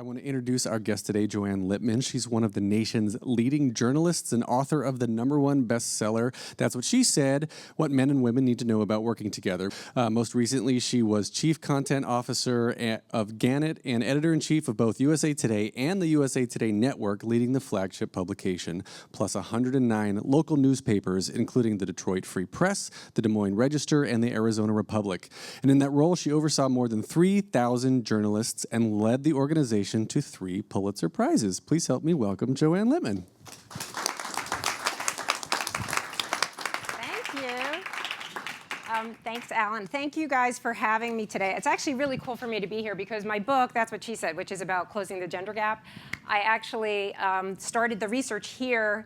want to introduce our guest today, Joanne Lipman. She's one of the nation's leading journalists and author of the #1 bestseller, That's What She Said, What Men and Women Need to Know About Working Together. Most recently, she was Chief Content Officer of Gannett and Editor-in-Chief of both USA Today and the USA Today Network, leading the flagship publication, plus 109 local newspapers, including the Detroit Free Press, the Des Moines Register, and the Arizona Republic. And in that role, she oversaw more than 3,000 journalists and led the organization to 3 Pulitzer Prizes. Please help me welcome Joanne Lipman. Thank you. Thanks, Alan. Thank you guys for having me today. It's actually really cool for me to be here because my book, That's What She Said, which is about closing the gender gap, I actually started the research here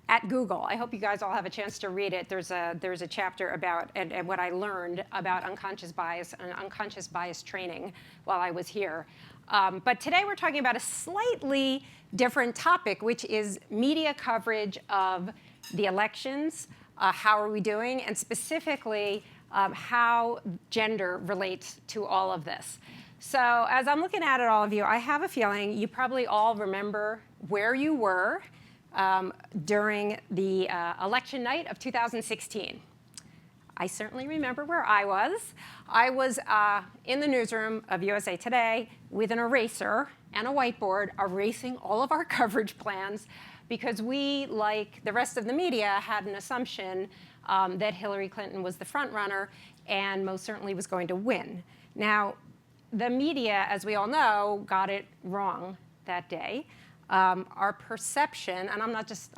at Google. I hope you guys all have a chance to read it. There's a chapter about and what I learned about unconscious bias and unconscious bias training while I was here. But today we're talking about a slightly different topic, which is media coverage of the elections. How are we doing? And specifically, how gender relates to all of this. So as I'm looking at it, all of you, I have a feeling you probably all remember where you were during the election night of 2016. I certainly remember where I was. I was in the newsroom of USA Today with an eraser and a whiteboard erasing all of our coverage plans because we, like the rest of the media, had an assumption that Hillary Clinton was the front runner and most certainly was going to win. Now, the media, as we all know, got it wrong that day. Our perception, and I'm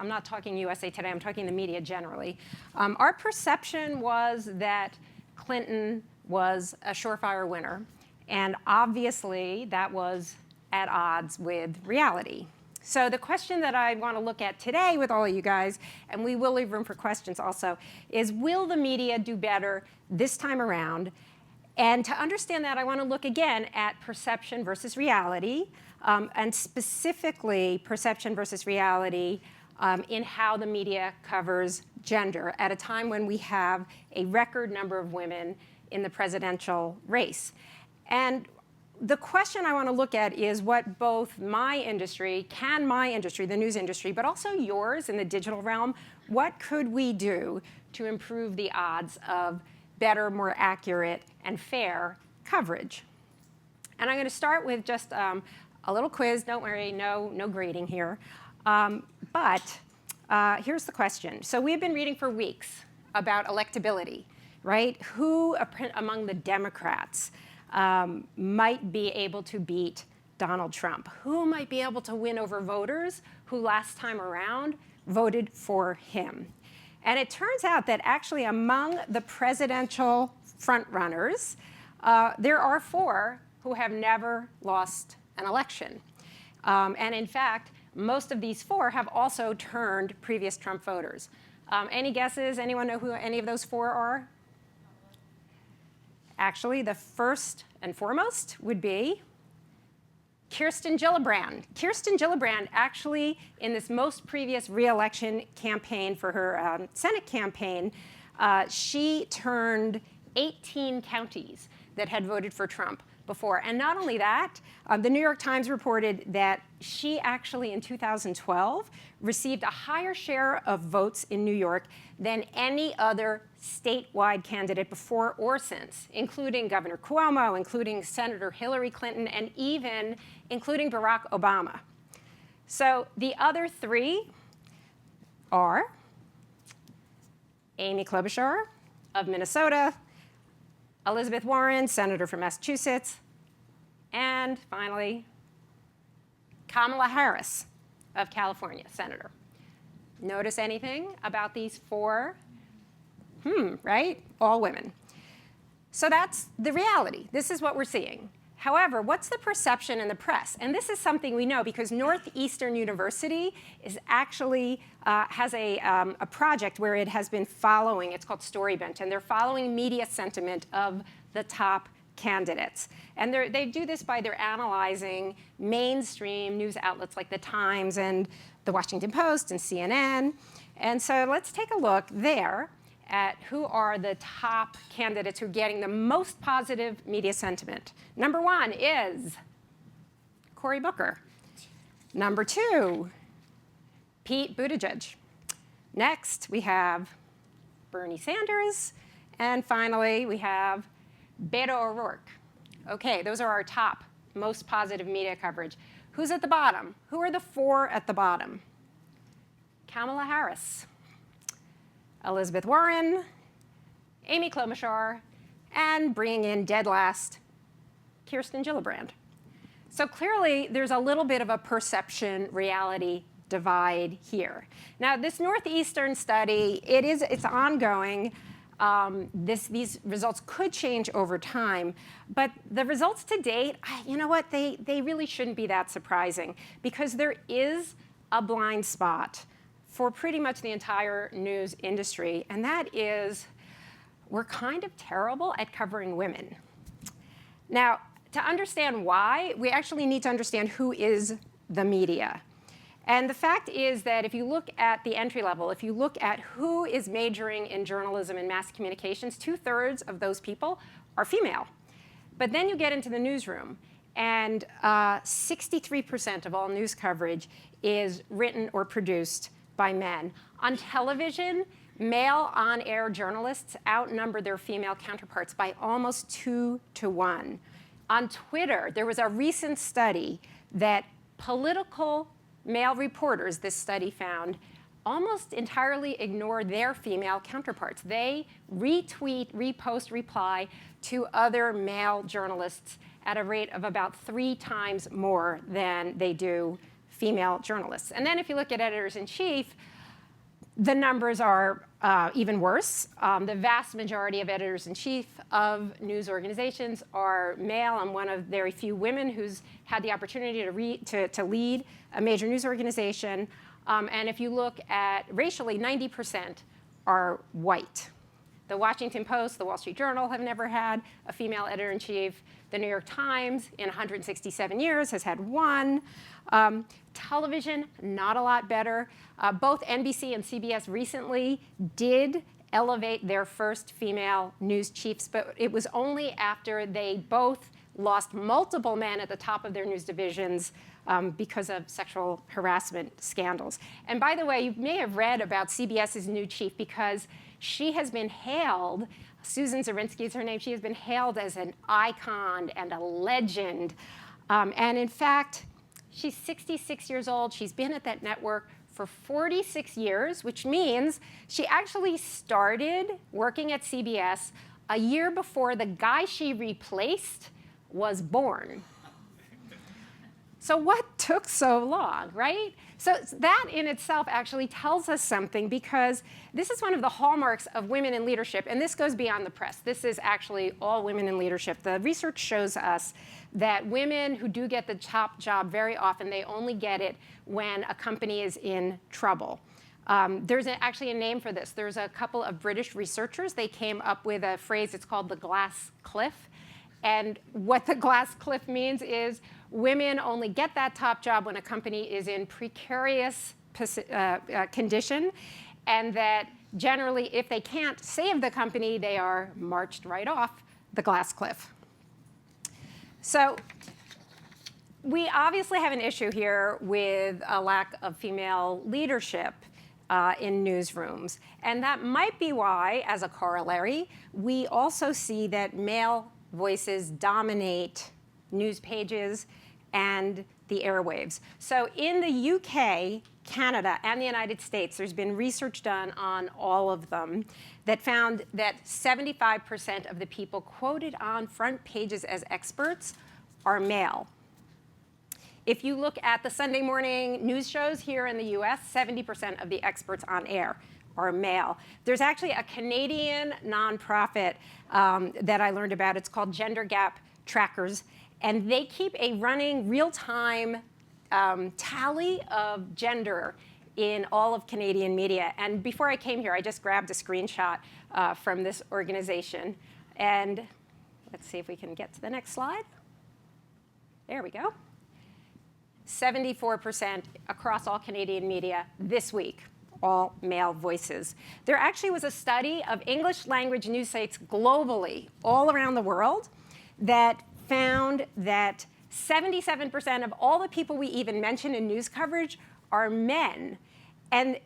not talking USA Today, I'm talking the media generally. Our perception was that Clinton was a surefire winner, and obviously that was at odds with reality. So the question that I want to look at today with all of you guys, and we will leave room for questions also, is will the media do better this time around? And to understand that, I want to look again at perception versus reality. And specifically perception versus reality in how the media covers gender at a time when we have a record number of women in the presidential race. And the question I want to look at is what both my industry, the news industry, but also yours in the digital realm, what could we do to improve the odds of better, more accurate, and fair coverage? And I'm going to start with just a little quiz. Don't worry, no grading here. But here's the question. So we've been reading for weeks about electability, right? Who among the Democrats might be able to beat Donald Trump? Who might be able to win over voters who last time around voted for him? And it turns out that actually among the presidential frontrunners, there are 4 who have never lost an election. And in fact, most of these 4 have also turned previous Trump voters. Any guesses? Anyone know who any of those 4 are? Actually, the first and foremost would be Kirsten Gillibrand. Kirsten Gillibrand actually, in this most previous re-election campaign for her Senate campaign, she turned 18 counties that had voted for Trump before. And not only that, the New York Times reported that she actually in 2012 received a higher share of votes in New York than any other statewide candidate before or since, including Governor Cuomo, including Senator Hillary Clinton, and even including Barack Obama. So the other 3 are Amy Klobuchar of Minnesota, Elizabeth Warren, Senator from Massachusetts, and finally, Kamala Harris of California, Senator. Notice anything about these 4? Right? All women. So that's the reality. This is what we're seeing. However, what's the perception in the press? And this is something we know because Northeastern University is actually has a project where it has been following, it's called Storybent, and they're following media sentiment of the top candidates. And they do this by they're analyzing mainstream news outlets like the Times and the Washington Post and CNN. And so let's take a look there at who are the top candidates who are getting the most positive media sentiment. Number 1 is, of Cory Booker. Number 2, Pete Buttigieg. Next, we have Bernie Sanders. And finally, we have Beto O'Rourke. Okay, those are our top, most positive media coverage. Who's at the bottom? Who are the 4 at the bottom? Kamala Harris, Elizabeth Warren, Amy Klobuchar, and bringing in dead last, Kirsten Gillibrand. So clearly, there's a little bit of a perception-reality divide here. Now, this Northeastern study, it's ongoing. These results could change over time, but the results to date, you know what, they really shouldn't be that surprising, because there is a blind spot for pretty much the entire news industry, and that is we're kind of terrible at covering women. Now, to understand why, we actually need to understand who is the media. And the fact is that if you look at the entry level, if you look at who is majoring in journalism and mass communications, 2/3 of those people are female. But then you get into the newsroom, and 63% of all news coverage is written or produced by men. On television, male on-air journalists outnumber their female counterparts by almost 2-to-1. On Twitter, there was a recent study that political male reporters, this study found, almost entirely ignore their female counterparts. They retweet, repost, reply to other male journalists at a rate of about 3 times more than they do female journalists. And then if you look at editors-in-chief, the numbers are even worse. The vast majority of editors-in-chief of news organizations are male. I'm one of very few women who's had the opportunity to lead a major news organization. And if you look at racially, 90% are white. The Washington Post, the Wall Street Journal have never had a female editor-in-chief. The New York Times, in 167 years, has had 1. Television, not a lot better. Both NBC and CBS recently did elevate their first female news chiefs, but it was only after they both lost multiple men at the top of their news divisions because of sexual harassment scandals. And by the way, you may have read about CBS's new chief, because she has been hailed, Susan Zirinsky is her name, she has been hailed as an icon and a legend. And in fact, she's 66 years old. She's been at that network for 46 years, which means she actually started working at CBS a year before the guy she replaced was born. So what took so long, right? So that in itself actually tells us something, because this is one of the hallmarks of women in leadership, and this goes beyond the press. This is actually all women in leadership. The research shows us that women who do get the top job, very often they only get it when a company is in trouble. There's actually a name for this. There's a couple of British researchers. They came up with a phrase, it's called the glass cliff. And what the glass cliff means is women only get that top job when a company is in precarious condition, and that generally, if they can't save the company, they are marched right off the glass cliff. So we obviously have an issue here with a lack of female leadership in newsrooms. And that might be why, as a corollary, we also see that male voices dominate news pages and the airwaves. So in the UK, Canada, and the United States, there's been research done on all of them that found that 75% of the people quoted on front pages as experts are male. If you look at the Sunday morning news shows here in the US, 70% of the experts on air are male. There's actually a Canadian nonprofit that I learned about. It's called Gender Gap Trackers, and they keep a running real-time tally of gender in all of Canadian media. And before I came here, I just grabbed a screenshot from this organization. And let's see if we can get to the next slide. There we go. 74% across all Canadian media this week, all male voices. There actually was a study of English language news sites globally, all around the world, that found that 77% of all the people we even mention in news coverage are men. And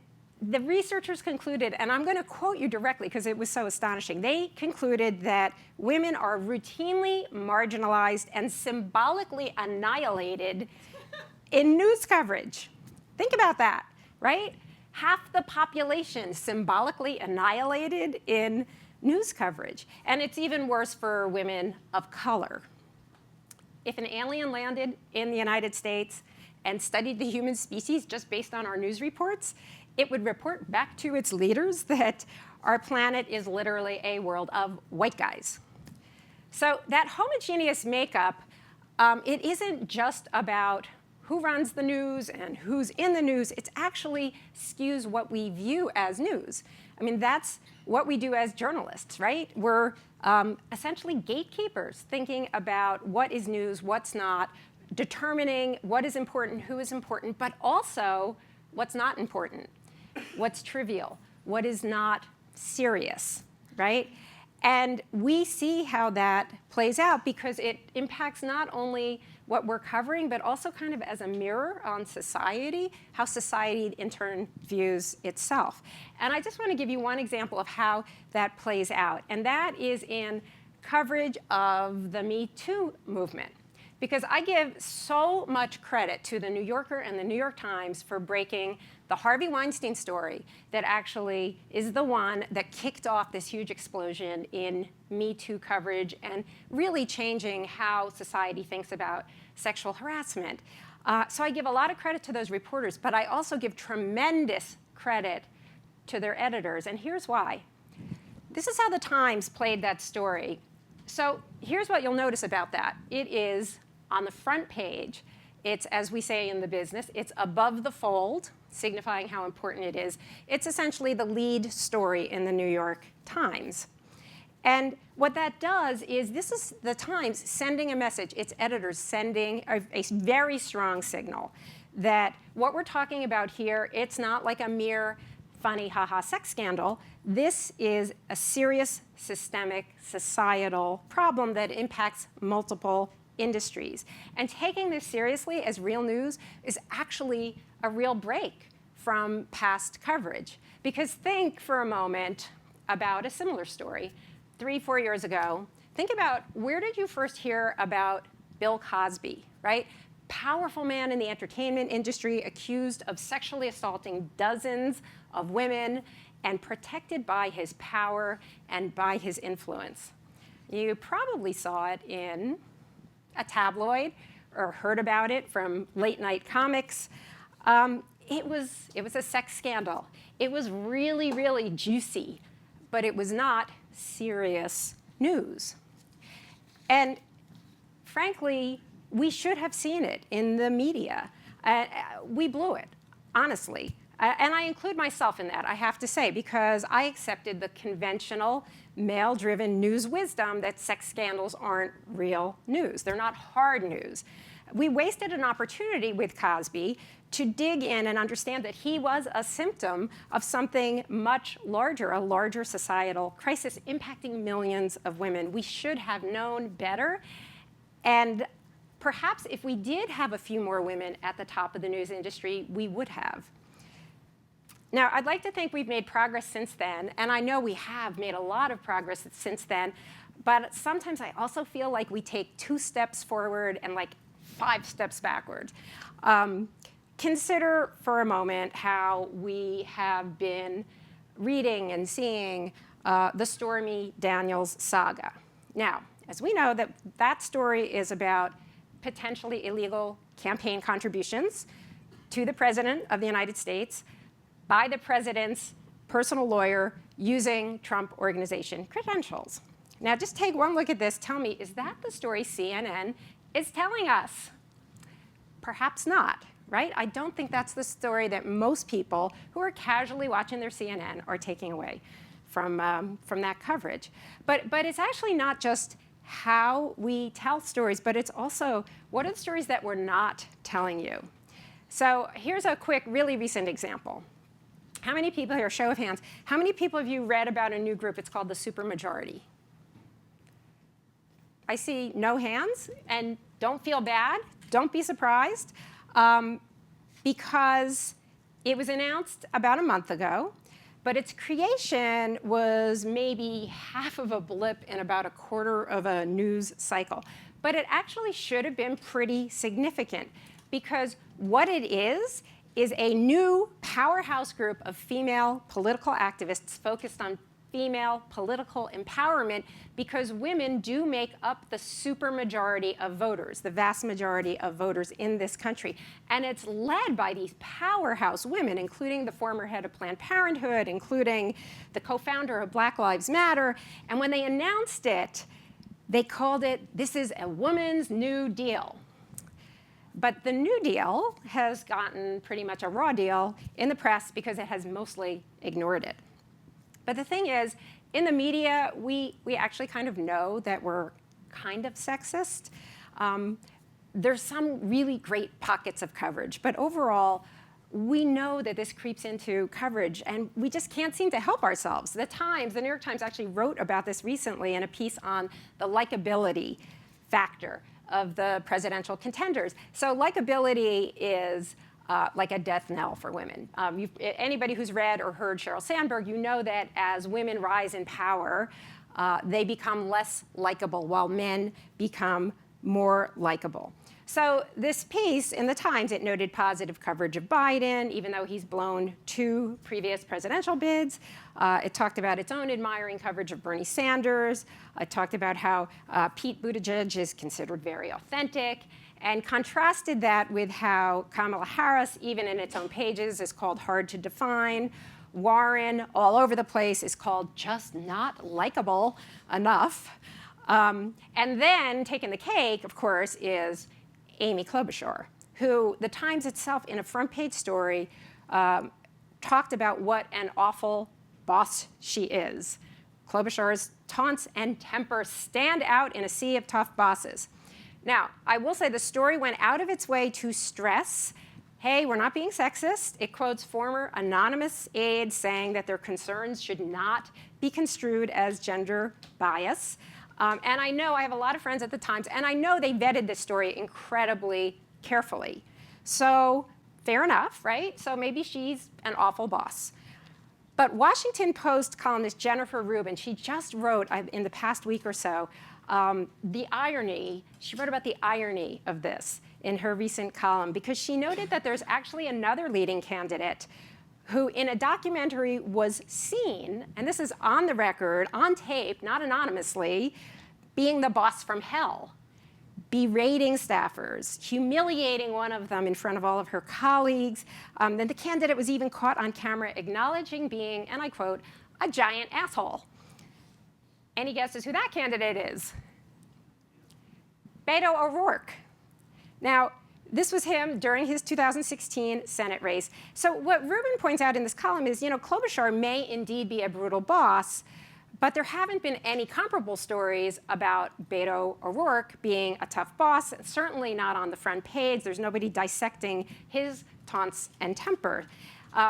the researchers concluded, and I'm going to quote you directly because it was so astonishing, they concluded that women are routinely marginalized and symbolically annihilated in news coverage. Think about that, right? Half the population symbolically annihilated in news coverage. And it's even worse for women of color. If an alien landed in the United States and studied the human species just based on our news reports, it would report back to its leaders that our planet is literally a world of white guys. So that homogeneous makeup, it isn't just about who runs the news and who's in the news. It actually skews what we view as news. I mean, that's what we do as journalists, right? We're essentially gatekeepers, thinking about what is news, what's not, determining what is important, who is important, but also what's not important, what's trivial, what is not serious, right? And we see how that plays out because it impacts not only what we're covering, but also kind of as a mirror on society, how society in turn views itself. And I just want to give you one example of how that plays out, and that is in coverage of the Me Too movement. Because I give so much credit to the New Yorker and the New York Times for breaking the Harvey Weinstein story that actually is the one that kicked off this huge explosion in Me Too coverage and really changing how society thinks about sexual harassment. So I give a lot of credit to those reporters, but I also give tremendous credit to their editors, and here's why. This is how the Times played that story. So here's what you'll notice about that. It is on the front page. It's, as we say in the business, it's above the fold, signifying how important it is. It's essentially the lead story in the New York Times. And what that does is this is the Times sending a message, its editors sending a very strong signal that what we're talking about here, it's not like a mere funny haha sex scandal. This is a serious systemic societal problem that impacts multiple industries. And taking this seriously as real news is actually a real break from past coverage. Because think for a moment about a similar story. 3-4 years ago, think about where did you first hear about Bill Cosby, right? Powerful man in the entertainment industry, accused of sexually assaulting dozens of women and protected by his power and by his influence. You probably saw it in a tabloid or heard about it from late night comics. It was a sex scandal. It was really, really juicy, but it was not serious news. And frankly, we should have seen it in the media. We blew it, honestly. And I include myself in that, I have to say, because I accepted the conventional male-driven news wisdom that sex scandals aren't real news. They're not hard news. We wasted an opportunity with Cosby to dig in and understand that he was a symptom of something much larger, a larger societal crisis impacting millions of women. We should have known better. And perhaps if we did have a few more women at the top of the news industry, we would have. Now, I'd like to think we've made progress since then, and I know we have made a lot of progress since then, but sometimes I also feel like we take 2 steps forward and like 5 steps backward. Consider for a moment how we have been reading and seeing the Stormy Daniels saga. Now, as we know, that story is about potentially illegal campaign contributions to the President of the United States by the president's personal lawyer using Trump Organization credentials. Now, just take one look at this. Tell me, is that the story CNN is telling us? Perhaps not, right? I don't think that's the story that most people who are casually watching their CNN are taking away from that coverage. But it's actually not just how we tell stories, but it's also what are the stories that we're not telling you. So here's a quick, really recent example. How many people here, show of hands, how many people have you read about a new group? It's called the supermajority. I see no hands, and don't feel bad, don't be surprised, because it was announced about a month ago, but its creation was maybe half of a blip in about a quarter of a news cycle. But it actually should have been pretty significant, because what it is a new powerhouse group of female political activists focused on female political empowerment, because women do make up the supermajority of voters, the vast majority of voters in this country. And it's led by these powerhouse women, including the former head of Planned Parenthood, including the co-founder of Black Lives Matter. And when they announced it, they called it, "This is a woman's New Deal." But the New Deal has gotten pretty much a raw deal in the press because it has mostly ignored it. But the thing is, in the media, we actually kind of know that we're kind of sexist. There's some really great pockets of coverage, but overall, we know that this creeps into coverage, and we just can't seem to help ourselves. The New York Times actually wrote about this recently in a piece on the likability factor of the presidential contenders. So likability is like a death knell for women. Anybody who's read or heard Sheryl Sandberg, you know that as women rise in power, they become less likable while men become more likable. So this piece in the Times, it noted positive coverage of Biden, even though he's blown 2 previous presidential bids. It talked about its own admiring coverage of Bernie Sanders. It talked about how Pete Buttigieg is considered very authentic, and contrasted that with how Kamala Harris, even in its own pages, is called hard to define. Warren, all over the place, is called just not likable enough. And then, taking the cake, of course, is Amy Klobuchar, who the Times itself, in a front page story, talked about what an awful boss she is. Klobuchar's taunts and temper stand out in a sea of tough bosses. Now, I will say the story went out of its way to stress, hey, we're not being sexist. It quotes former anonymous aides saying that their concerns should not be construed as gender bias. And I know I have a lot of friends at the Times, and I know they vetted this story incredibly carefully. So fair enough, right? So maybe she's an awful boss. But Washington Post columnist Jennifer Rubin, she just wrote in the past week or so, she wrote about the irony of this in her recent column, because she noted that there's actually another leading candidate who in a documentary was seen, and this is on the record, on tape, not anonymously, being the boss from hell, berating staffers, humiliating one of them in front of all of her colleagues. Then the candidate was even caught on camera acknowledging being, and I quote, a giant asshole. Any guesses who that candidate is? Beto O'Rourke. Now, this was him during his 2016 Senate race. So what Rubin points out in this column is, Klobuchar may indeed be a brutal boss, but there haven't been any comparable stories about Beto O'Rourke being a tough boss, certainly not on the front page. There's nobody dissecting his taunts and temper.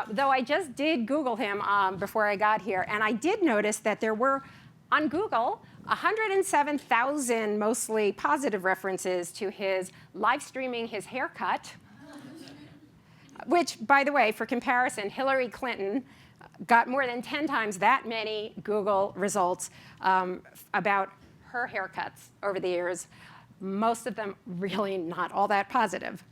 Though I just did Google him before I got here, and I did notice that there were, on Google, 107,000 mostly positive references to his live streaming his haircut, which, by the way, for comparison, Hillary Clinton got more than 10 times that many Google results about her haircuts over the years, most of them really not all that positive,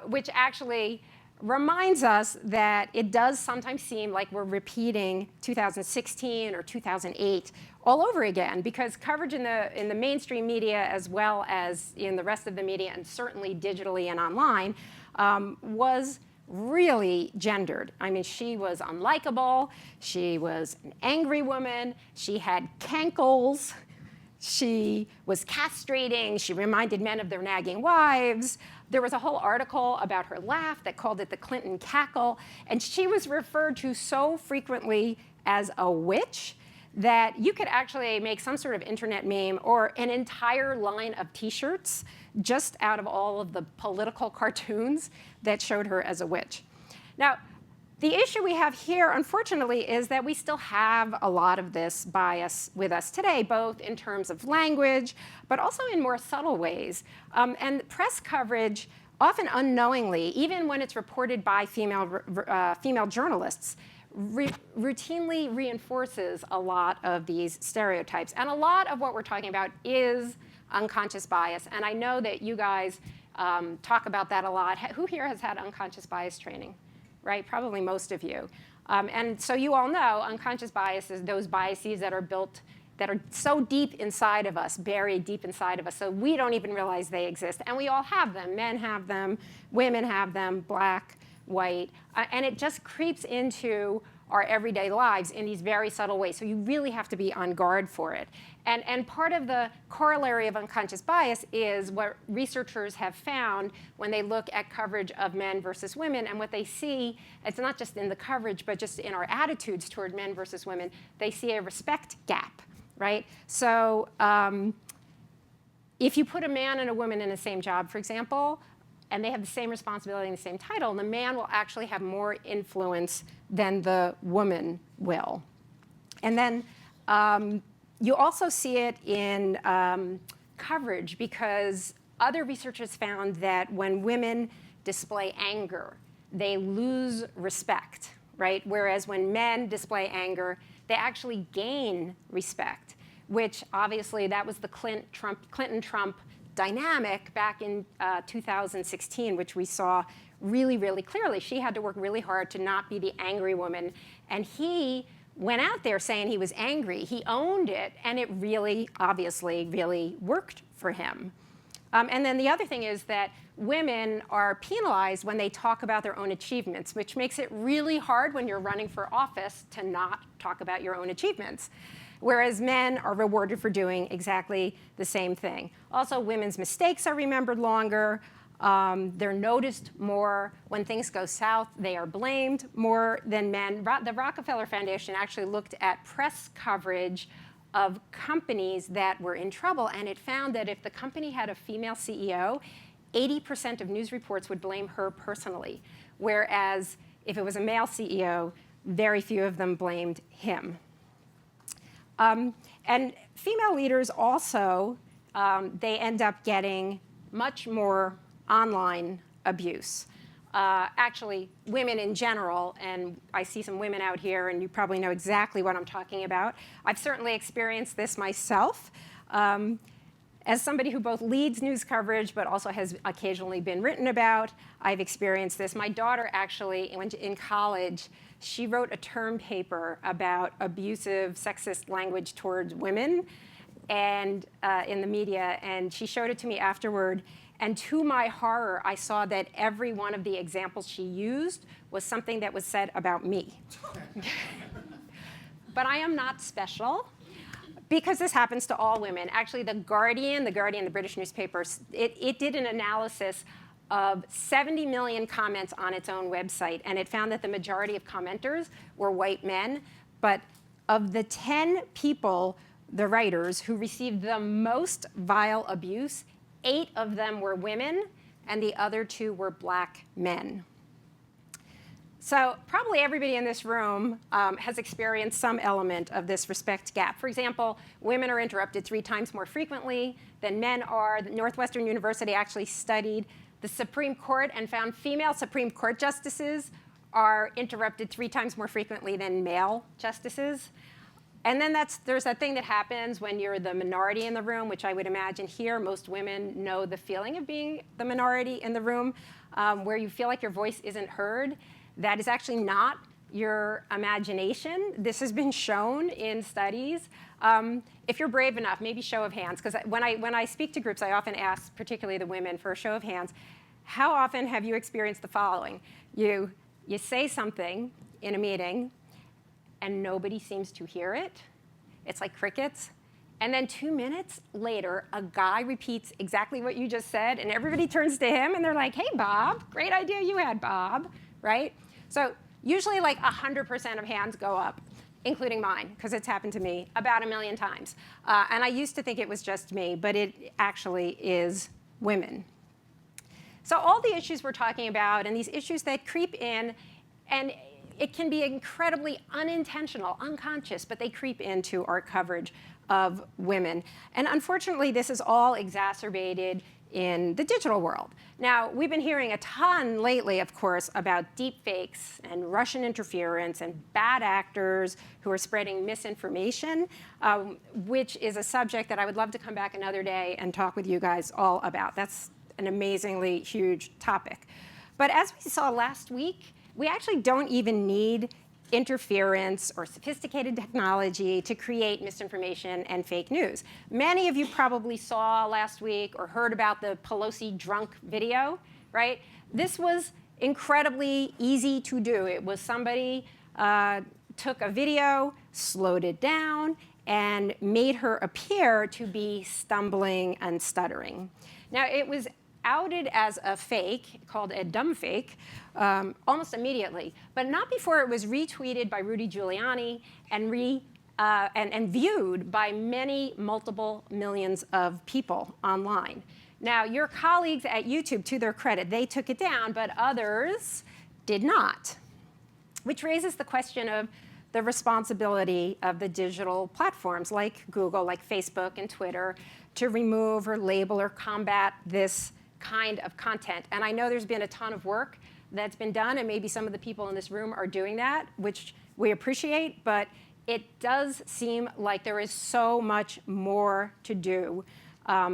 which actually reminds us that it does sometimes seem like we're repeating 2016 or 2008 all over again, because coverage in the mainstream media, as well as in the rest of the media, and certainly digitally and online, was really gendered. I mean, she was unlikable. She was an angry woman. She had cankles. She was castrating. She reminded men of their nagging wives. There was a whole article about her laugh that called it the Clinton cackle. And she was referred to so frequently as a witch that you could actually make some sort of internet meme or an entire line of T-shirts just out of all of the political cartoons that showed her as a witch. Now, The issue we have here, unfortunately, is that we still have a lot of this bias with us today, both in terms of language, but also in more subtle ways. And press coverage, often unknowingly, even when it's reported by female journalists, routinely reinforces a lot of these stereotypes. And a lot of what we're talking about is unconscious bias. And I know that you guys talk about that a lot. Who here has had unconscious bias training? Right? Probably most of you. And so you all know unconscious bias is those biases that are built, that are so deep inside of us, buried deep inside of us, so we don't even realize they exist. And we all have them. Men have them, women have them, black, white. And it just creeps into our everyday lives in these very subtle ways. So you really have to be on guard for it. And part of the corollary of unconscious bias is what researchers have found when they look at coverage of men versus women, and what they see, it's not just in the coverage, but just in our attitudes toward men versus women, they see a respect gap, right? So if you put a man and a woman in the same job, for example, and they have the same responsibility and the same title, the man will actually have more influence than the woman will. And then you also see it in coverage, because other researchers found that when women display anger, they lose respect, right? Whereas when men display anger, they actually gain respect, which obviously that was the Clinton-Trump dynamic back in 2016, which we saw really, really clearly. She had to work really hard to not be the angry woman. And he went out there saying he was angry. He owned it, and it really, obviously, really worked for him. And then the other thing is that women are penalized when they talk about their own achievements, which makes it really hard when you're running for office to not talk about your own achievements. Whereas men are rewarded for doing exactly the same thing. Also, women's mistakes are remembered longer. They're noticed more. When things go south, they are blamed more than men. The Rockefeller Foundation actually looked at press coverage of companies that were in trouble, and it found that if the company had a female CEO, 80% of news reports would blame her personally, whereas if it was a male CEO, very few of them blamed him. And female leaders also, they end up getting much more online abuse. Actually, women in general, and I see some women out here, and you probably know exactly what I'm talking about. I've certainly experienced this myself. As somebody who both leads news coverage but also has occasionally been written about, I've experienced this. My daughter actually, in college, she wrote a term paper about abusive, sexist language towards women and in the media, and she showed it to me afterward. And to my horror, I saw that every one of the examples she used was something that was said about me. But I am not special, because this happens to all women. Actually, the Guardian, the British newspaper, it did an analysis of 70 million comments on its own website, and it found that the majority of commenters were white men. But of the 10 people, the writers, who received the most vile abuse, 8 of them were women, and the other 2 were black men. So probably everybody in this room has experienced some element of this respect gap. For example, women are interrupted 3 times more frequently than men are. Northwestern University actually studied the Supreme Court and found female Supreme Court justices are interrupted 3 times more frequently than male justices. And then there's that thing that happens when you're the minority in the room, which I would imagine here most women know the feeling of being the minority in the room, where you feel like your voice isn't heard. That is actually not your imagination. This has been shown in studies. If you're brave enough, maybe show of hands, because when I speak to groups, I often ask, particularly the women, for a show of hands. How often have you experienced the following? You say something in a meeting, and nobody seems to hear it. It's like crickets. And then 2 minutes later, a guy repeats exactly what you just said, and everybody turns to him, and they're like, hey, Bob, great idea you had, Bob, right? So usually like 100% of hands go up, including mine, because it's happened to me about 1 million times. And I used to think it was just me, but it actually is women. So all the issues we're talking about, and these issues that creep in, and it can be incredibly unintentional, unconscious, but they creep into our coverage of women. And unfortunately, this is all exacerbated in the digital world. Now, we've been hearing a ton lately, of course, about deep fakes and Russian interference and bad actors who are spreading misinformation, which is a subject that I would love to come back another day and talk with you guys all about. That's an amazingly huge topic. But as we saw last week, we actually don't even need interference or sophisticated technology to create misinformation and fake news. Many of you probably saw last week or heard about the Pelosi drunk video, right? This was incredibly easy to do. It was somebody took a video, slowed it down, and made her appear to be stumbling and stuttering. Now, it was outed as a fake, called a dumb fake, almost immediately, but not before it was retweeted by Rudy Giuliani and viewed by multiple millions of people online. Now, your colleagues at YouTube, to their credit, they took it down, but others did not, which raises the question of the responsibility of the digital platforms like Google, like Facebook and Twitter, to remove or label or combat this kind of content. And I know there's been a ton of work that's been done, and maybe some of the people in this room are doing that, which we appreciate, but it does seem like there is so much more to do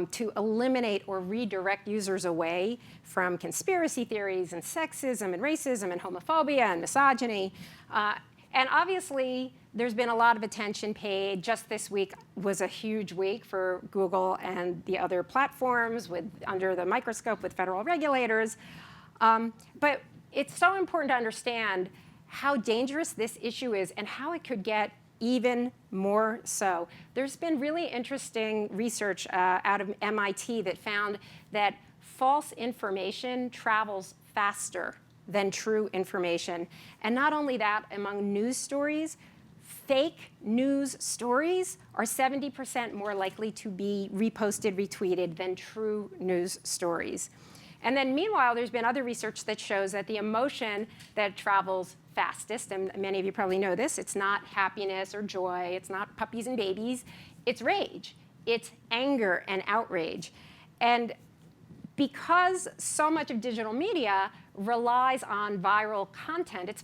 to eliminate or redirect users away from conspiracy theories and sexism and racism and homophobia and misogyny. And obviously, there's been a lot of attention paid. Just this week was a huge week for Google and the other platforms under the microscope with federal regulators. But it's so important to understand how dangerous this issue is and how it could get even more so. There's been really interesting research out of MIT that found that false information travels faster than true information. And not only that, among news stories, fake news stories are 70% more likely to be reposted, retweeted than true news stories. And then meanwhile, there's been other research that shows that the emotion that travels fastest, and many of you probably know this, it's not happiness or joy, it's not puppies and babies, it's rage, it's anger and outrage. And because so much of digital media relies on viral content, it's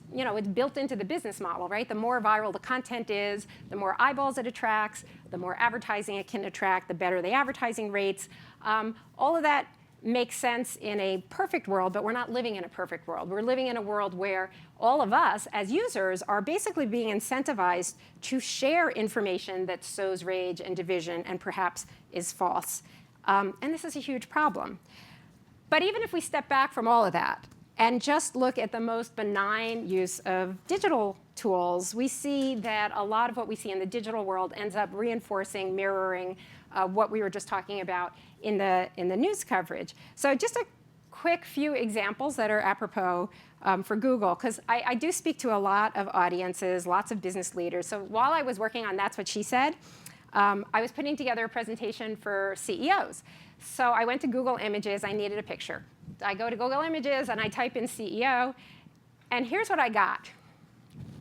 built into the business model, right? The more viral the content is, the more eyeballs it attracts, the more advertising it can attract, the better the advertising rates. All of that makes sense in a perfect world, but we're not living in a perfect world. We're living in a world where all of us as users are basically being incentivized to share information that sows rage and division and perhaps is false. And this is a huge problem. But even if we step back from all of that and just look at the most benign use of digital tools, we see that a lot of what we see in the digital world ends up reinforcing, mirroring what we were just talking about in the news coverage. So just a quick few examples that are apropos for Google, because I do speak to a lot of audiences, lots of business leaders. So while I was working on That's What She Said, I was putting together a presentation for CEOs. So I went to Google Images, I needed a picture. I go to Google Images and I type in CEO, and here's what I got.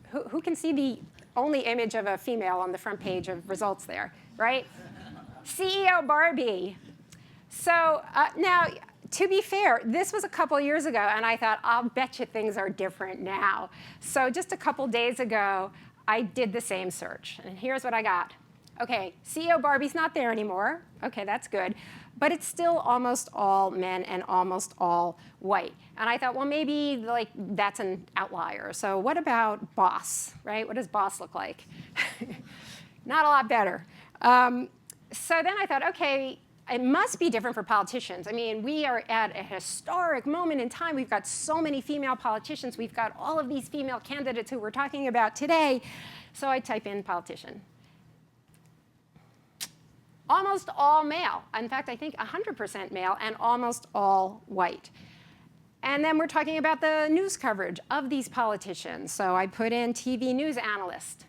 Who can see the only image of a female on the front page of results there, right? CEO Barbie. So now, to be fair, this was a couple years ago, and I thought, I'll bet you things are different now. So just a couple days ago, I did the same search, and here's what I got. Okay, CEO Barbie's not there anymore. Okay, that's good. But it's still almost all men and almost all white. And I thought, well, maybe that's an outlier. So what about boss, right? What does boss look like? Not a lot better. So then I thought, okay, it must be different for politicians. I mean, we are at a historic moment in time. We've got so many female politicians. We've got all of these female candidates who we're talking about today. So I type in politician. Almost all male. In fact, I think 100% male and almost all white. And then we're talking about the news coverage of these politicians. So I put in TV news analyst.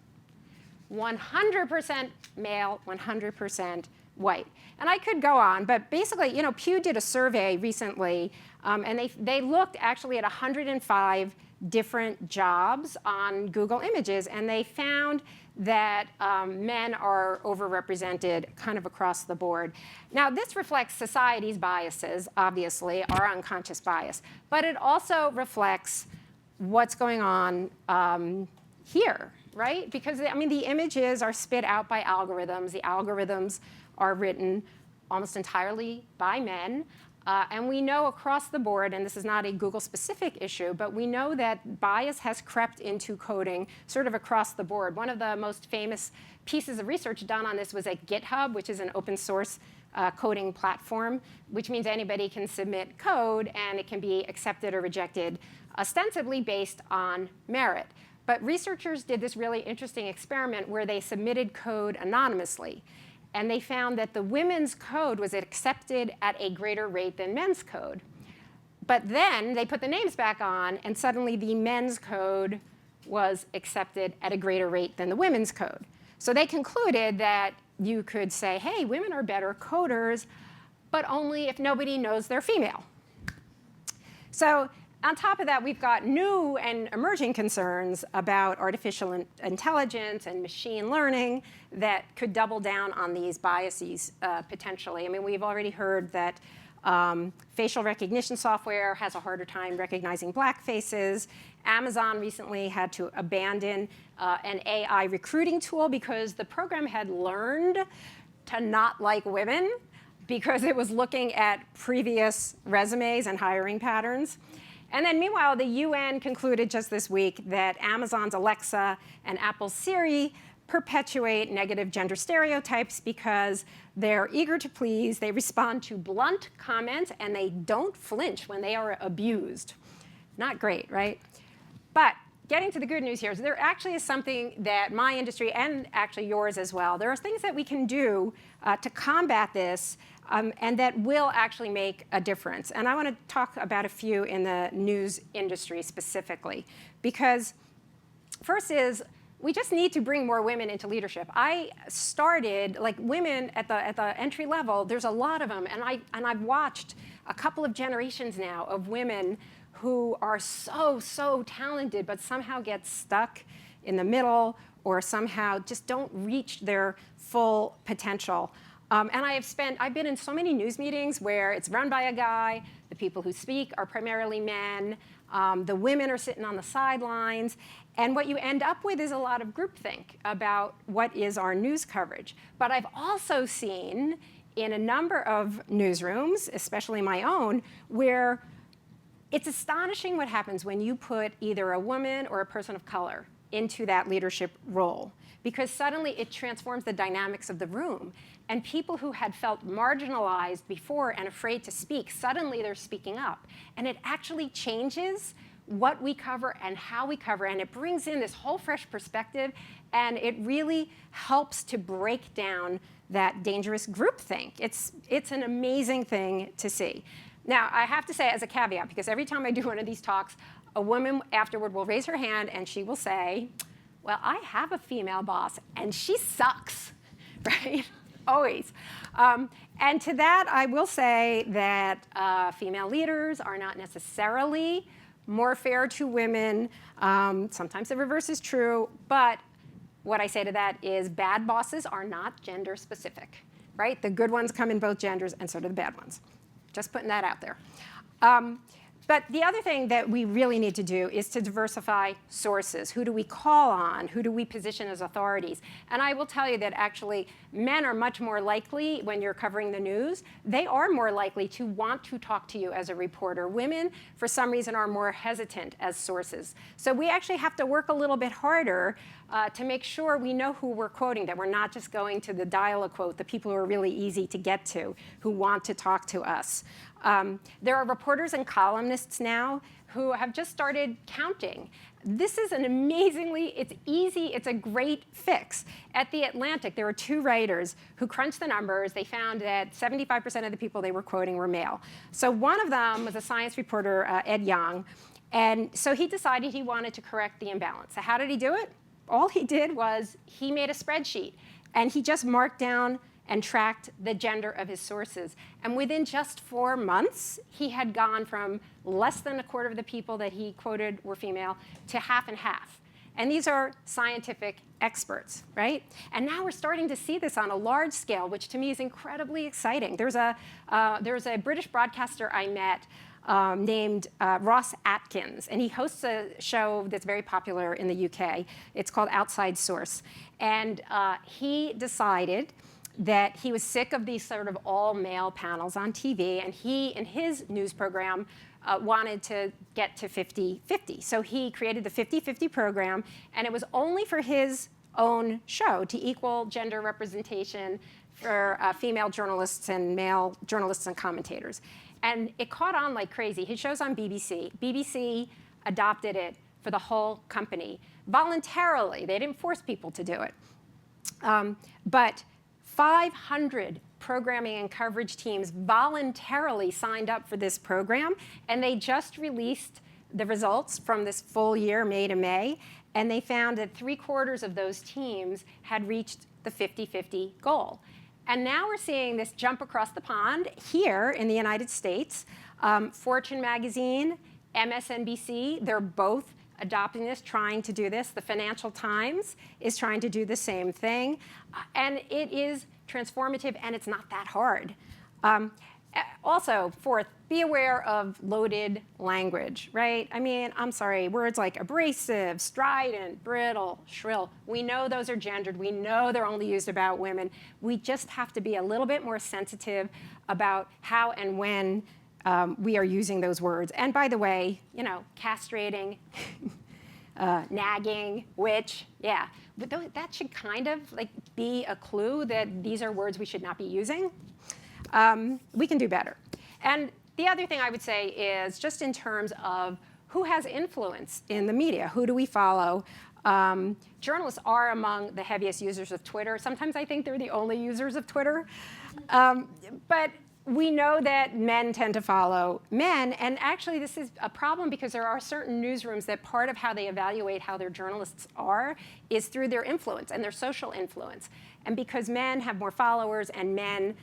100% male, 100% white. And I could go on, but basically, Pew did a survey recently, and they looked actually at 105 different jobs on Google Images, and they found that men are overrepresented kind of across the board. Now, this reflects society's biases, obviously, our unconscious bias, but it also reflects what's going on here, right? Because, I mean, the images are spit out by algorithms. The algorithms are written almost entirely by men. And we know across the board, and this is not a Google-specific issue, but we know that bias has crept into coding sort of across the board. One of the most famous pieces of research done on this was at GitHub, which is an open source coding platform, which means anybody can submit code and it can be accepted or rejected, ostensibly based on merit. But researchers did this really interesting experiment where they submitted code anonymously. And they found that the women's code was accepted at a greater rate than men's code. But then they put the names back on, and suddenly the men's code was accepted at a greater rate than the women's code. So they concluded that you could say, hey, women are better coders, but only if nobody knows they're female. So on top of that, we've got new and emerging concerns about artificial intelligence and machine learning that could double down on these biases potentially. I mean, we've already heard that facial recognition software has a harder time recognizing black faces. Amazon recently had to abandon an AI recruiting tool because the program had learned to not like women because it was looking at previous resumes and hiring patterns. And then meanwhile, the UN concluded just this week that Amazon's Alexa and Apple's Siri perpetuate negative gender stereotypes because they're eager to please, they respond to blunt comments, and they don't flinch when they are abused. Not great, right? But getting to the good news here is there actually is something that my industry, and actually yours as well, there are things that we can do to combat this and that will actually make a difference. And I want to talk about a few in the news industry specifically. Because first is, we just need to bring more women into leadership. I started, like women at the entry level, there's a lot of them. And I've watched a couple of generations now of women who are so talented, but somehow get stuck in the middle or somehow just don't reach their full potential. And I've been in so many news meetings where it's run by a guy, the people who speak are primarily men, the women are sitting on the sidelines, and what you end up with is a lot of groupthink about what is our news coverage. But I've also seen in a number of newsrooms, especially my own, where it's astonishing what happens when you put either a woman or a person of color into that leadership role, because suddenly it transforms the dynamics of the room. And people who had felt marginalized before and afraid to speak, suddenly they're speaking up. And it actually changes what we cover and how we cover, and it brings in this whole fresh perspective, and it really helps to break down that dangerous groupthink. It's an amazing thing to see. Now, I have to say as a caveat, because every time I do one of these talks, a woman afterward will raise her hand and she will say, well, I have a female boss and she sucks, right? Always. And to that, I will say that female leaders are not necessarily more fair to women. Sometimes the reverse is true, but what I say to that is bad bosses are not gender specific, right? The good ones come in both genders, and so do the bad ones. Just putting that out there. But the other thing that we really need to do is to diversify sources. Who do we call on? Who do we position as authorities? And I will tell you that actually men are much more likely, when you're covering the news, they are more likely to want to talk to you as a reporter. Women, for some reason, are more hesitant as sources. So we actually have to work a little bit harder to make sure we know who we're quoting, that we're not just going to the dial-a-quote, the people who are really easy to get to, who want to talk to us. There are reporters and columnists now who have just started counting. This is an amazingly, it's easy, it's a great fix. At The Atlantic, there were 2 writers who crunched the numbers. They found that 75% of the people they were quoting were male. So one of them was a science reporter, Ed Young, and so he decided he wanted to correct the imbalance. So how did he do it? All he did was he made a spreadsheet, and he just marked down and tracked the gender of his sources. And within just 4 months, he had gone from less than a quarter of the people that he quoted were female to half and half. And these are scientific experts, right? And now we're starting to see this on a large scale, which to me is incredibly exciting. There's a British broadcaster I met named Ross Atkins, and he hosts a show that's very popular in the UK. It's called Outside Source. And he decided that he was sick of these sort of all-male panels on TV, and he, in his news program, wanted to get to 50-50. So he created the 50-50 program, and it was only for his own show to equal gender representation for female journalists and male journalists and commentators. And it caught on like crazy. His show's on BBC. BBC adopted it for the whole company voluntarily. They didn't force people to do it. But 500 programming and coverage teams voluntarily signed up for this program, and they just released the results from this full year, May to May, and they found that 3/4 of those teams had reached the 50-50 goal. And now we're seeing this jump across the pond here in the United States. Fortune magazine, MSNBC, they're both adopting this, trying to do this. The Financial Times is trying to do the same thing. And it is transformative, and it's not that hard. Also, fourth, be aware of loaded language, right? I mean, I'm sorry, words like abrasive, strident, brittle, shrill, we know those are gendered. We know they're only used about women. We just have to be a little bit more sensitive about how and when we are using those words. And by the way, you know, castrating, nagging, witch, yeah. But that should kind of like be a clue that these are words we should not be using. We can do better. And the other thing I would say is just in terms of who has influence in the media, who do we follow? Journalists are among the heaviest users of Twitter. Sometimes I think they're the only users of Twitter. But we know that men tend to follow men, and actually this is a problem because there are certain newsrooms that part of how they evaluate how their journalists are is through their influence and their social influence. And because men have more followers and men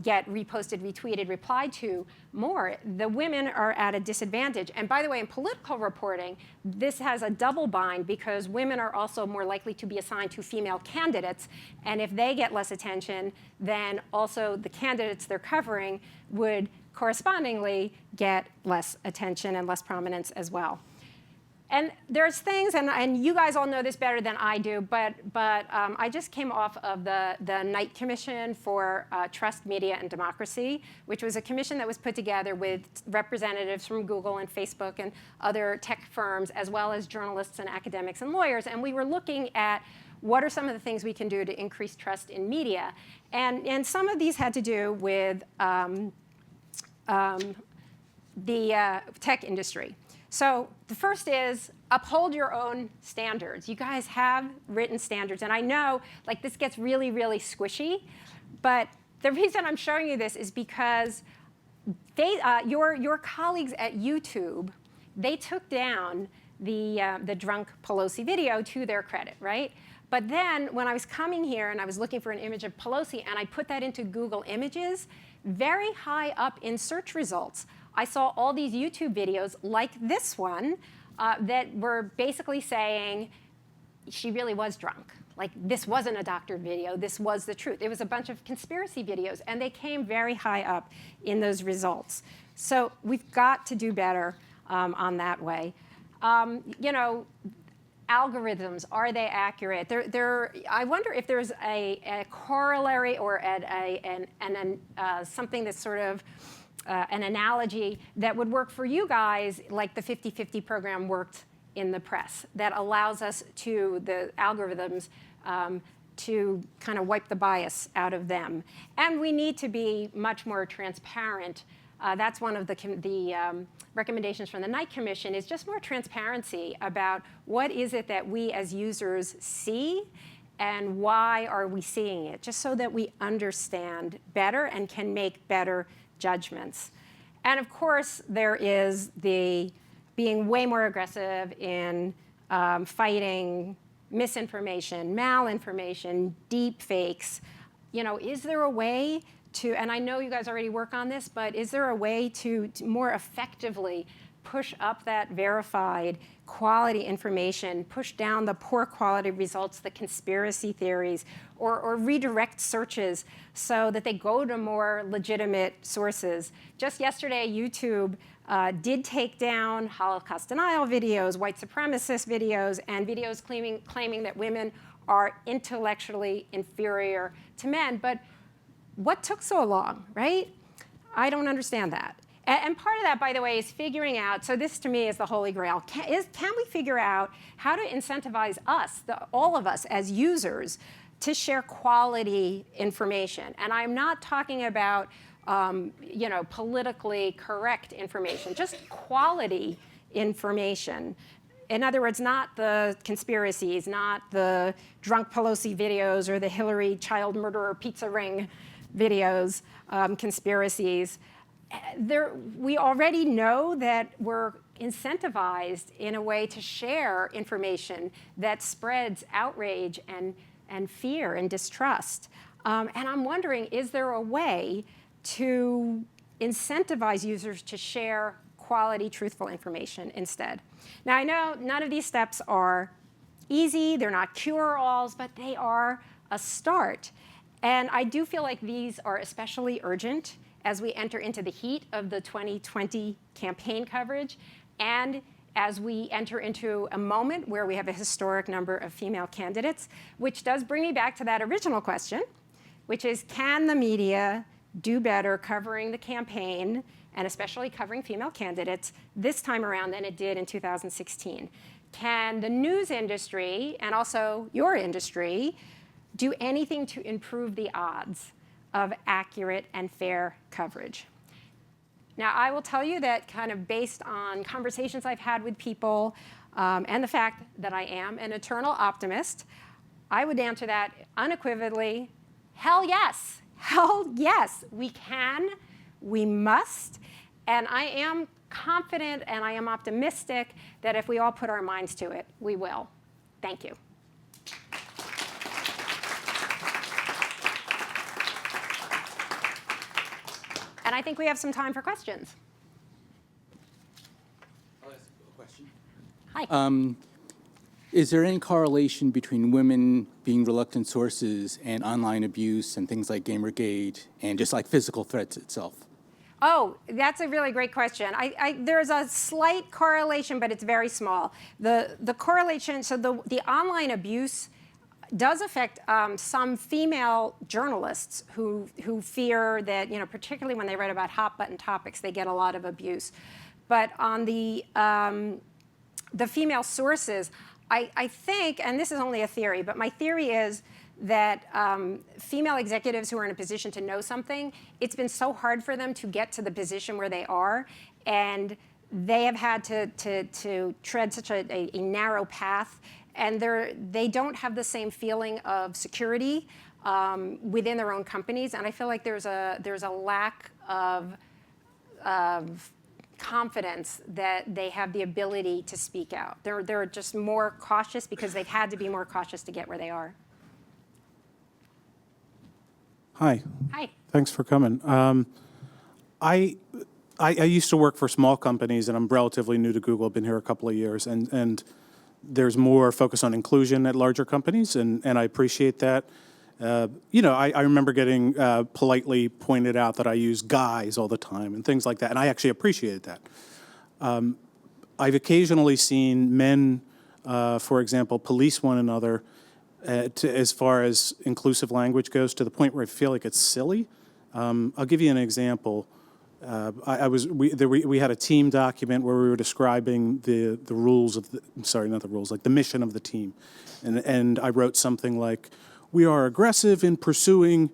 get reposted, retweeted, replied to more, the women are at a disadvantage. And by the way, in political reporting, this has a double bind because women are also more likely to be assigned to female candidates. And if they get less attention, then also the candidates they're covering would correspondingly get less attention and less prominence as well. And there's things, and you guys all know this better than I do, but I just came off of the Knight Commission for Trust, Media, and Democracy, which was a commission that was put together with representatives from Google and Facebook and other tech firms, as well as journalists and academics and lawyers. And we were looking at what are some of the things we can do to increase trust in media. And some of these had to do with the tech industry. So the first is uphold your own standards. You guys have written standards. And I know like this gets really, really squishy. But the reason I'm showing you this is because your colleagues at YouTube, they took down the drunk Pelosi video to their credit, right? But then when I was coming here and I was looking for an image of Pelosi and I put that into Google Images, very high up in search results, I saw all these YouTube videos like this one that were basically saying she really was drunk. Like this wasn't a doctored video, this was the truth. It was a bunch of conspiracy videos and they came very high up in those results. So we've got to do better on that way. You know, algorithms, are they accurate? I wonder if there's a corollary or something that's sort of an analogy that would work for you guys like the 50-50 program worked in the press that allows us to, the algorithms, to kind of wipe the bias out of them. And we need to be much more transparent. That's one of the recommendations from the Knight Commission is just more transparency about what is it that we as users see and why are we seeing it, just so that we understand better and can make better judgments. And of course, there is the being way more aggressive in fighting misinformation, malinformation, deep fakes. is there a way to, and I know you guys already work on this, but is there a way to more effectively push up that verified quality information, push down the poor quality results, the conspiracy theories, or redirect searches so that they go to more legitimate sources? Just yesterday, YouTube did take down Holocaust denial videos, white supremacist videos, and videos claiming that women are intellectually inferior to men. But what took so long, right? I don't understand that. And part of that, by the way, is figuring out, so this to me is the holy grail, can we figure out how to incentivize us, all of us as users, to share quality information? And I'm not talking about politically correct information, just quality information. In other words, not the conspiracies, not the drunk Pelosi videos or the Hillary child murderer pizza ring videos, conspiracies. We already know that we're incentivized in a way to share information that spreads outrage and fear and distrust. And I'm wondering, is there a way to incentivize users to share quality, truthful information instead? Now, I know none of these steps are easy, they're not cure-alls, but they are a start. And I do feel like these are especially urgent as we enter into the heat of the 2020 campaign coverage, and as we enter into a moment where we have a historic number of female candidates, which does bring me back to that original question, which is, can the media do better covering the campaign, and especially covering female candidates, this time around than it did in 2016? Can the news industry, and also your industry, do anything to improve the odds of accurate and fair coverage? Now, I will tell you that kind of based on conversations I've had with people and the fact that I am an eternal optimist, I would answer that unequivocally, hell yes. Hell yes, we can, we must, and I am confident and I am optimistic that if we all put our minds to it, we will. Thank you. And I think we have some time for questions. I'll ask a question. Hi. Is there any correlation between women being reluctant sources and online abuse and things like Gamergate and just like physical threats itself? Oh, that's a really great question. There's a slight correlation, but it's very small. The correlation, so the online abuse does affect some female journalists who fear that, particularly when they write about hot button topics, they get a lot of abuse. But on the female sources, I think, and this is only a theory, but my theory is that female executives who are in a position to know something, it's been so hard for them to get to the position where they are, and they have had to tread such a narrow path, and they don't have the same feeling of security within their own companies, and I feel like there's a lack of confidence that they have the ability to speak out. They're just more cautious because they've had to be more cautious to get where they are. Hi. Hi. Thanks for coming. I used to work for small companies, and I'm relatively new to Google. I've been here a couple of years, and there's more focus on inclusion at larger companies, and I appreciate that. I remember getting politely pointed out that I use guys all the time and things like that, and I actually appreciated that. I've occasionally seen men, for example, police one another as far as inclusive language goes, to the point where I feel like it's silly. I'll give you an example. We had a team document where we were describing the rules of the mission of the team, and I wrote something like, "We are aggressive in pursuing,"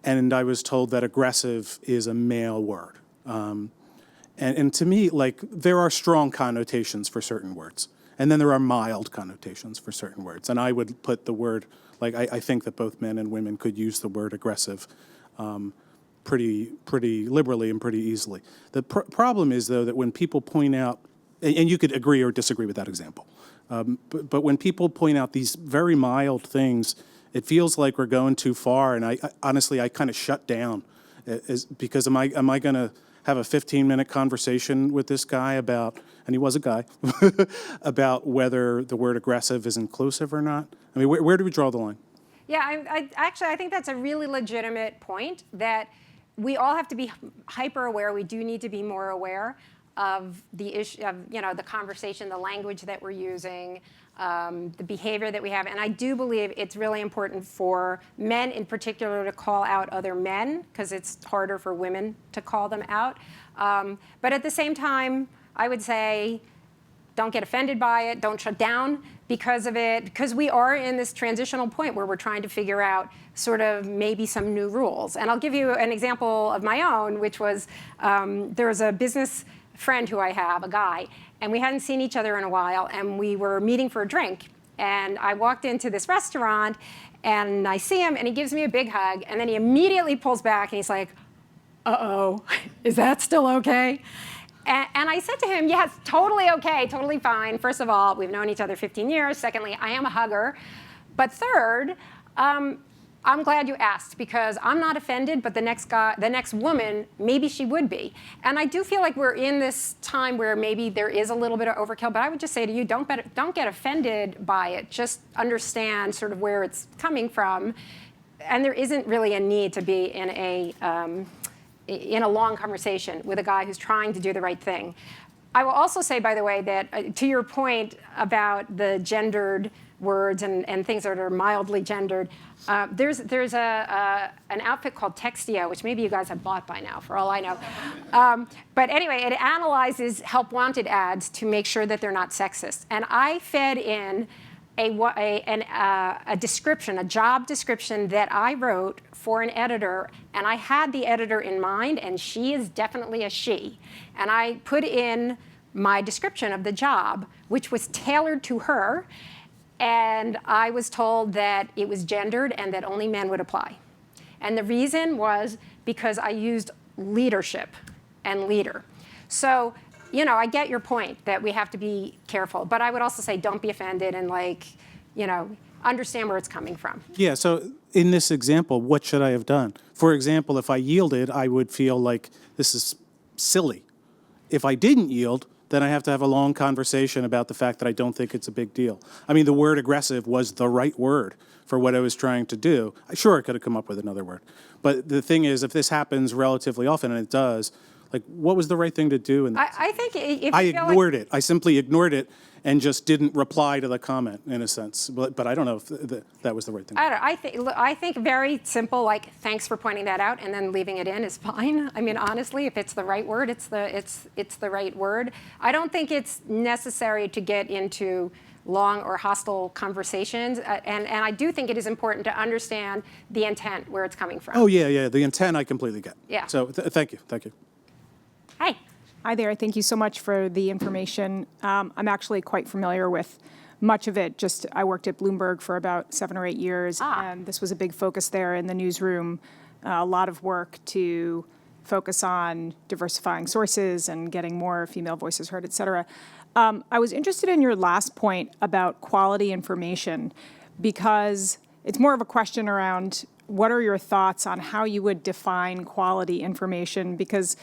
and I was told that aggressive is a male word. And to me, like, there are strong connotations for certain words, and then there are mild connotations for certain words. And I would put the word, like, I think that both men and women could use the word aggressive pretty liberally and pretty easily. The problem is, though, that when people point out, and you could agree or disagree with that example, but when people point out these very mild things it feels like we're going too far. And I honestly, I kind of shut down because am I going to have a 15-minute conversation with this guy about, and he was a guy, about whether the word aggressive is inclusive or not? I mean, where do we draw the line? Yeah, I think that's a really legitimate point, that we all have to be hyper aware. We do need to be more aware of the issue of, the conversation, the language that we're using, the behavior that we have. And I do believe it's really important for men in particular to call out other men, because it's harder for women to call them out. But at the same time, I would say, don't get offended by it, don't shut down because of it, because we are in this transitional point where we're trying to figure out sort of maybe some new rules. And I'll give you an example of my own, which was there was a business friend who I have, a guy, and we hadn't seen each other in a while, and we were meeting for a drink. And I walked into this restaurant, and I see him, and he gives me a big hug, and then he immediately pulls back, and he's like, uh-oh, is that still okay? And I said to him, yes, totally okay, totally fine. First of all, we've known each other 15 years. Secondly, I am a hugger. But third, I'm glad you asked, because I'm not offended, but the next woman, maybe she would be. And I do feel like we're in this time where maybe there is a little bit of overkill, but I would just say to you, don't get offended by it. Just understand sort of where it's coming from. And there isn't really a need to be in a long conversation with a guy who's trying to do the right thing. I will also say, by the way, that to your point about the gendered words and things that are mildly gendered, there's an outfit called Textio, which maybe you guys have bought by now, for all I know. But anyway, it analyzes help wanted ads to make sure that they're not sexist. And I fed in a description, a job description that I wrote for an editor, and I had the editor in mind, and she is definitely a she. And I put in my description of the job, which was tailored to her, and I was told that it was gendered and that only men would apply. And the reason was because I used leadership and leader. So, I get your point that we have to be careful, but I would also say don't be offended and understand where it's coming from. Yeah, so in this example, what should I have done? For example, if I yielded, I would feel like this is silly. If I didn't yield, then I have to have a long conversation about the fact that I don't think it's a big deal. I mean, the word aggressive was the right word for what I was trying to do. Sure, I could have come up with another word. But the thing is, if this happens relatively often, and it does, what was the right thing to do? I think if I you feel ignored it. I simply ignored it and just didn't reply to the comment, in a sense. But I don't know if that was the right thing. I think very simple, thanks for pointing that out, and then leaving it in is fine. I mean, honestly, if it's the right word, it's the right word. I don't think it's necessary to get into long or hostile conversations, and I do think it is important to understand the intent, where it's coming from. Oh, yeah, the intent I completely get. Yeah. So thank you. Hi. Hi there. Thank you so much for the information. I'm actually quite familiar with much of it. I worked at Bloomberg for about 7 or 8 years, and this was a big focus there in the newsroom. A lot of work to focus on diversifying sources and getting more female voices heard, et cetera. I was interested in your last point about quality information, because it's more of a question around what are your thoughts on how you would define quality information, because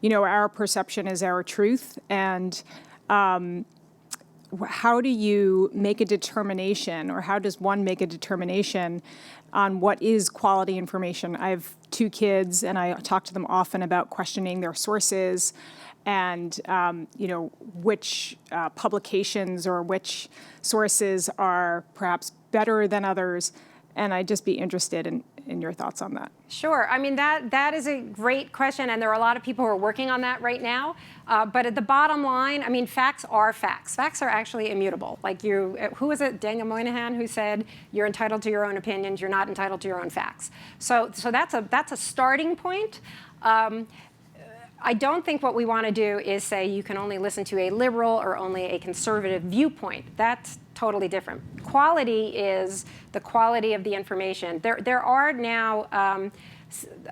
our perception is our truth, and how do you make a determination, or how does one make a determination on what is quality information? I have 2 kids, and I talk to them often about questioning their sources and, which publications or which sources are perhaps better than others, and I'd just be interested in your thoughts on that. Sure. I mean, that is a great question, and there are a lot of people who are working on that right now. But at the bottom line, I mean, facts are facts. Facts are actually immutable. Who was it, Daniel Moynihan, who said, you're entitled to your own opinions, you're not entitled to your own facts. So that's a starting point. I don't think what we want to do is say you can only listen to a liberal or only a conservative viewpoint. That's totally different. Quality is the quality of the information. There are now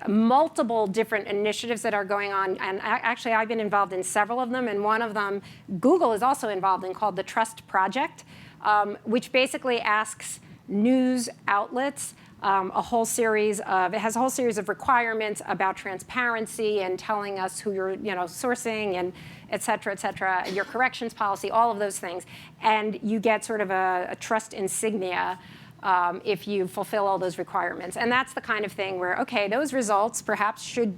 multiple different initiatives that are going on, and actually I've been involved in several of them, and one of them Google is also involved in, called the Trust Project, which basically asks news outlets a whole series of, it has a whole series of requirements about transparency and telling us who you're sourcing and et cetera, your corrections policy, all of those things. And you get sort of a trust insignia if you fulfill all those requirements. And that's the kind of thing where, okay, those results perhaps should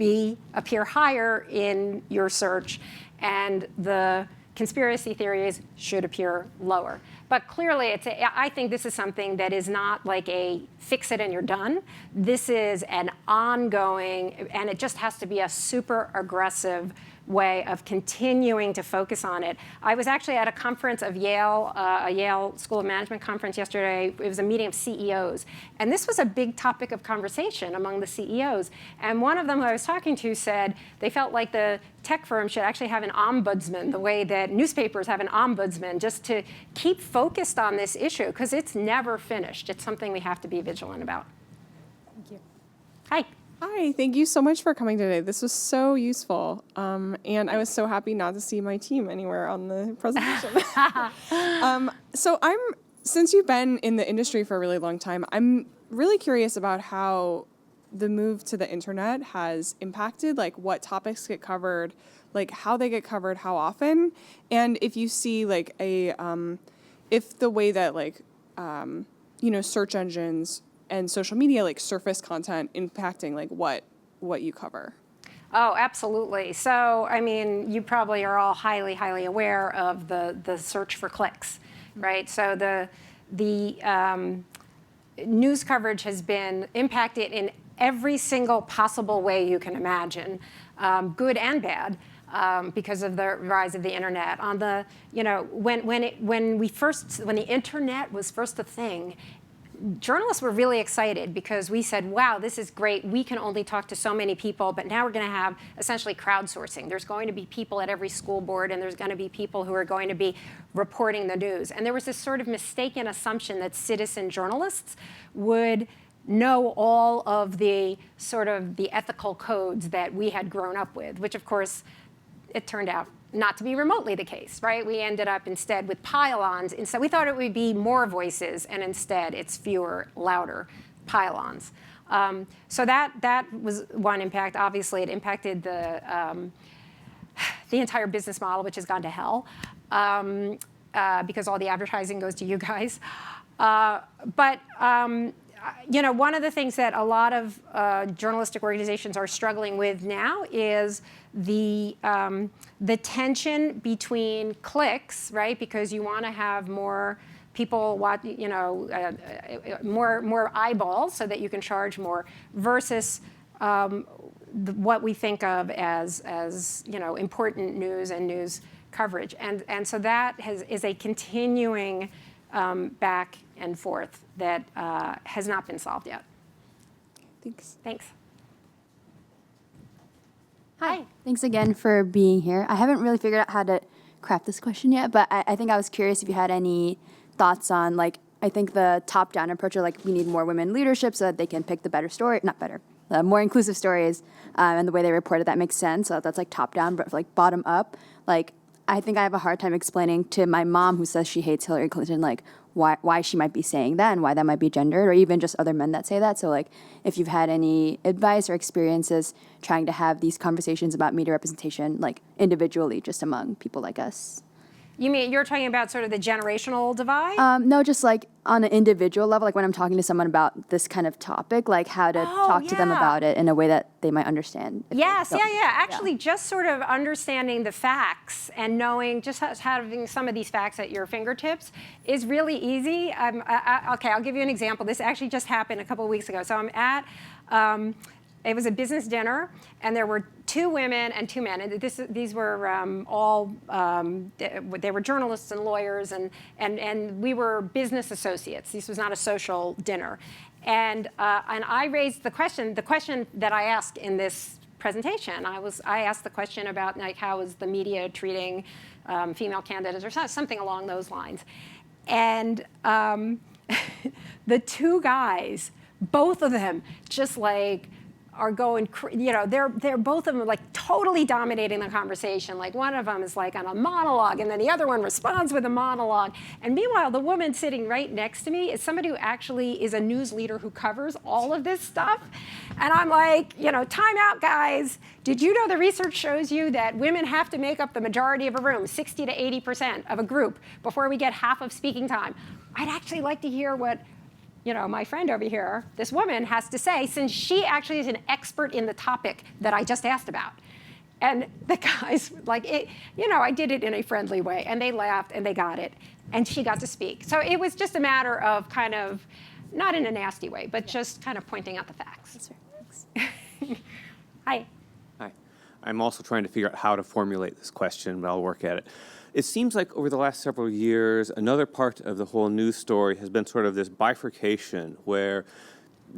appear higher in your search, and the conspiracy theories should appear lower. But clearly, I think this is something that is not like a fix it and you're done. This is an ongoing, and it just has to be a super aggressive way of continuing to focus on it. I was actually at a conference of Yale, a Yale School of Management conference yesterday. It was a meeting of CEOs. And this was a big topic of conversation among the CEOs. And one of them who I was talking to said they felt like the tech firm should actually have an ombudsman, the way that newspapers have an ombudsman, just to keep focused on this issue, because it's never finished. It's something we have to be vigilant about. Thank you. Hi. Hi, thank you so much for coming today. This was so useful. And I was so happy not to see my team anywhere on the presentation. Since you've been in the industry for a really long time, I'm really curious about how the move to the internet has impacted, like what topics get covered, like how they get covered, how often, and if you see like if the way that search engines and social media like surface content impacting like what you cover. Oh, absolutely. So, I mean, you probably are all highly, highly aware of the search for clicks, right? So the news coverage has been impacted in every single possible way you can imagine, good and bad. Because of the rise of the internet, when the internet was first a thing, journalists were really excited because we said, wow, this is great. We can only talk to so many people, but now we're going to have essentially crowdsourcing. There's going to be people at every school board, and there's going to be people who are going to be reporting the news. And there was this sort of mistaken assumption that citizen journalists would know all of the sort of the ethical codes that we had grown up with, which of course it turned out not to be remotely the case, right? We ended up instead with pile-ons. Instead, we thought it would be more voices, and instead it's fewer, louder pile-ons. So that was one impact. Obviously, it impacted the entire business model, which has gone to hell, because all the advertising goes to you guys. One of the things that a lot of journalistic organizations are struggling with now is the tension between clicks, right? Because you want to have more people watch, more eyeballs so that you can charge more, versus what we think of as important news and news coverage, and so that is a continuing back and forth that has not been solved yet. Thanks. Thanks. Hi. Thanks again for being here. I haven't really figured out how to craft this question yet, but I think I was curious if you had any thoughts on, I think the top-down approach of, we need more women in leadership so that they can pick the better story, not better, more inclusive stories, and the way they report it, that makes sense. So that's, top-down, but, bottom up, I think I have a hard time explaining to my mom, who says she hates Hillary Clinton, why she might be saying that and why that might be gendered, or even just other men that say that. So if you've had any advice or experiences trying to have these conversations about media representation, individually, just among people like us. You mean you're talking about sort of the generational divide? No, just on an individual level, when I'm talking to someone about this kind of topic, how to talk to them about it in a way that they might understand. Yes, Actually, just sort of understanding the facts and knowing, just having some of these facts at your fingertips is really easy. Okay, I'll give you an example. This actually just happened a couple of weeks ago. So I'm at, it was a business dinner, and there were 2 women and 2 men. And these were all, they were journalists and lawyers, and we were business associates. This was not a social dinner. And I raised the question that I asked in this presentation. I asked the question about how is the media treating female candidates, or something along those lines. And the 2 guys, both of them, just are going, you know, they're both of them like totally dominating the conversation. Like one of them is like on a monologue, and then the other one responds with a monologue. And meanwhile, the woman sitting right next to me is somebody who actually is a news leader who covers all of this stuff. And I'm like, you know, time out, guys. Did you know the research shows you that women have to make up the majority of a room, 60 to 80% of a group, before we get half of speaking time? I'd actually like to hear what, you know, my friend over here, this woman, has to say, since she actually is an expert in the topic that I just asked about. And the guys, like, you know, I did it in a friendly way, and they laughed, and they got it, and she got to speak. So it was just a matter of kind of, not in a nasty way, but just kind of pointing out the facts. That's right. Thanks. Hi. Hi. I'm also trying to figure out how to formulate this question, but I'll work at it. It seems like over the last several years, another part of the whole news story has been sort of this bifurcation where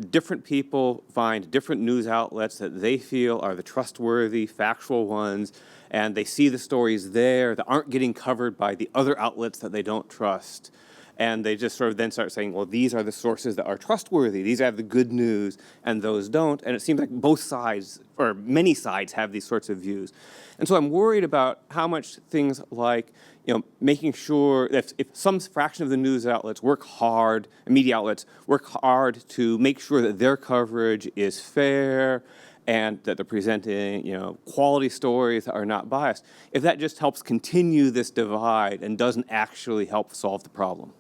different people find different news outlets that they feel are the trustworthy, factual ones, and they see the stories there that aren't getting covered by the other outlets that they don't trust. And they just sort of then start saying, well, these are the sources that are trustworthy. These have the good news, and those don't. And it seems like both sides, or many sides, have these sorts of views. And so I'm worried about how much things like, you know, making sure that if some fraction of the news outlets work hard, media outlets work hard to make sure that their coverage is fair and that they're presenting, you know, quality stories that are not biased, if that just helps continue this divide and doesn't actually help solve the problem.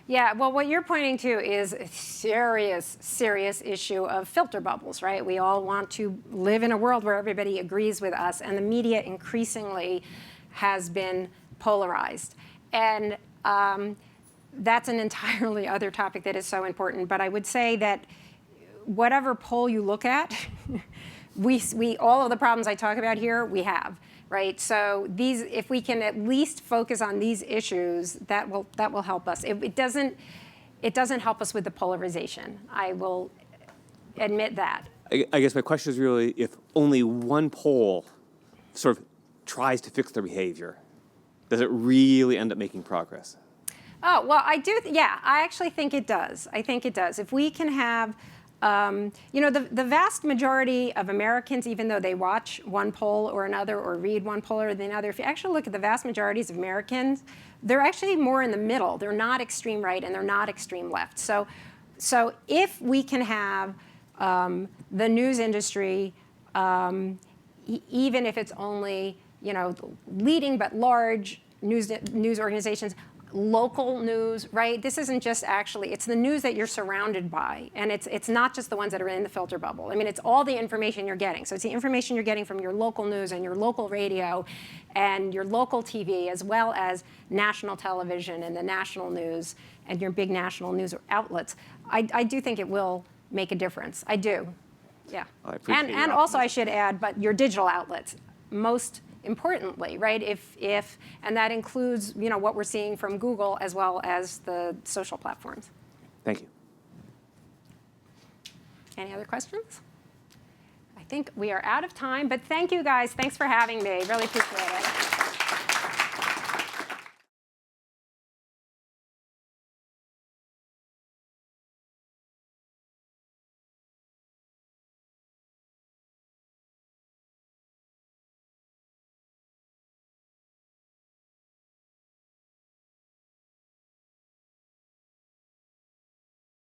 Yeah, well, what you're pointing to is a serious, serious issue of filter bubbles, right? We all want to live in a world where everybody agrees with us, and the media increasingly has been polarized. And that's an entirely other topic that is so important. But I would say that whatever poll you look at, we all of the problems I talk about here, we have. Right, so these, if we can at least focus on these issues, that will help us. It doesn't help us with the polarization. I will admit that. I guess my question is really, if only one poll sort of tries to fix their behavior, does it really end up making progress? Oh, well, I do. Yeah, I actually think it does. I think it does. If we can have, you know, the vast majority of Americans, even though they watch one poll or another or read one poll or another, if you actually look at the vast majorities of Americans, they're actually more in the middle. They're not extreme right and they're not extreme left. So if we can have the news industry, even if it's only, you know, leading but large news organizations, local news, right? This isn't just actually, it's the news that you're surrounded by. And it's not just the ones that are in the filter bubble. I mean, it's all the information you're getting. So it's the information you're getting from your local news and your local radio and your local TV, as well as national television and the national news and your big national news outlets. I do think it will make a difference. I do. Yeah. I appreciate and your also I optimism. should add, but your digital outlets, most importantly, right? And that includes, you know, what we're seeing from Google as well as the social platforms. Thank you. Any other questions? I think we are out of time, but thank you guys. Thanks for having me. Really appreciate it.